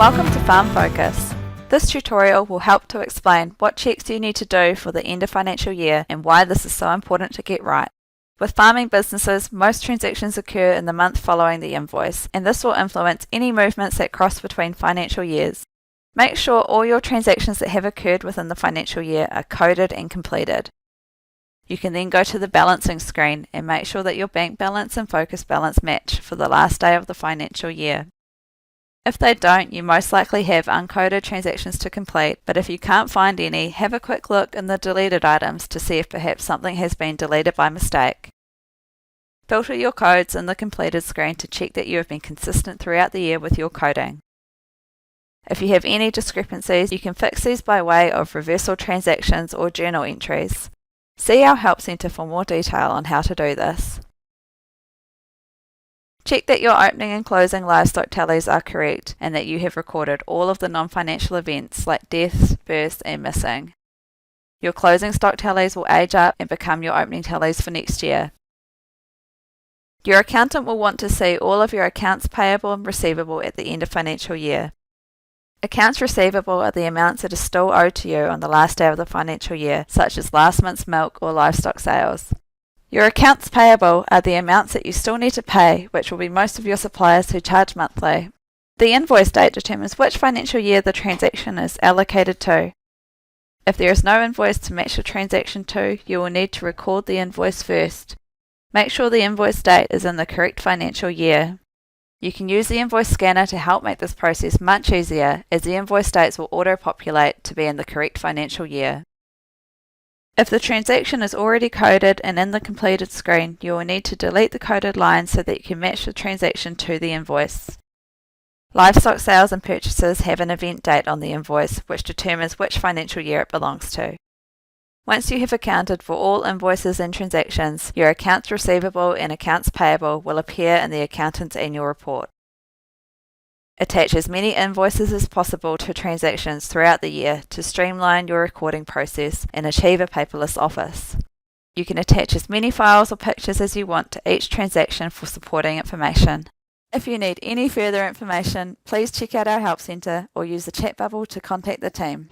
Welcome to Farm Focus. This tutorial will help to explain what checks you need to do for the end of financial year and why this is so important to get right. With farming businesses, most transactions occur in the month following the invoice, and this will influence any movements that cross between financial years. Make sure all your transactions that have occurred within the financial year are coded and completed. You can then go to the balancing screen and make sure that your bank balance and focus balance match for the last day of the financial year. If they don't, you most likely have uncoded transactions to complete, but if you can't find any, have a quick look in the deleted items to see if perhaps something has been deleted by mistake. Filter your codes in the completed screen to check that you have been consistent throughout the year with your coding. If you have any discrepancies, you can fix these by way of reversal transactions or journal entries. See our Help Centre for more detail on how to do this. Check that your opening and closing livestock tallies are correct and that you have recorded all of the non-financial events like deaths, births and missing. Your closing stock tallies will age up and become your opening tallies for next year. Your accountant will want to see all of your accounts payable and receivable at the end of financial year. Accounts receivable are the amounts that are still owed to you on the last day of the financial year, such as last month's milk or livestock sales. Your accounts payable are the amounts that you still need to pay, which will be most of your suppliers who charge monthly. The invoice date determines which financial year the transaction is allocated to. If there is no invoice to match the transaction to, you will need to record the invoice first. Make sure the invoice date is in the correct financial year. You can use the invoice scanner to help make this process much easier, as the invoice dates will auto-populate to be in the correct financial year. If the transaction is already coded and in the completed screen, you will need to delete the coded line so that you can match the transaction to the invoice. Livestock sales and purchases have an event date on the invoice, which determines which financial year it belongs to. Once you have accounted for all invoices and transactions, your accounts receivable and accounts payable will appear in the accountant's annual report. Attach as many invoices as possible to transactions throughout the year to streamline your recording process and achieve a paperless office. You can attach as many files or pictures as you want to each transaction for supporting information. If you need any further information, please check out our Help Centre or use the chat bubble to contact the team.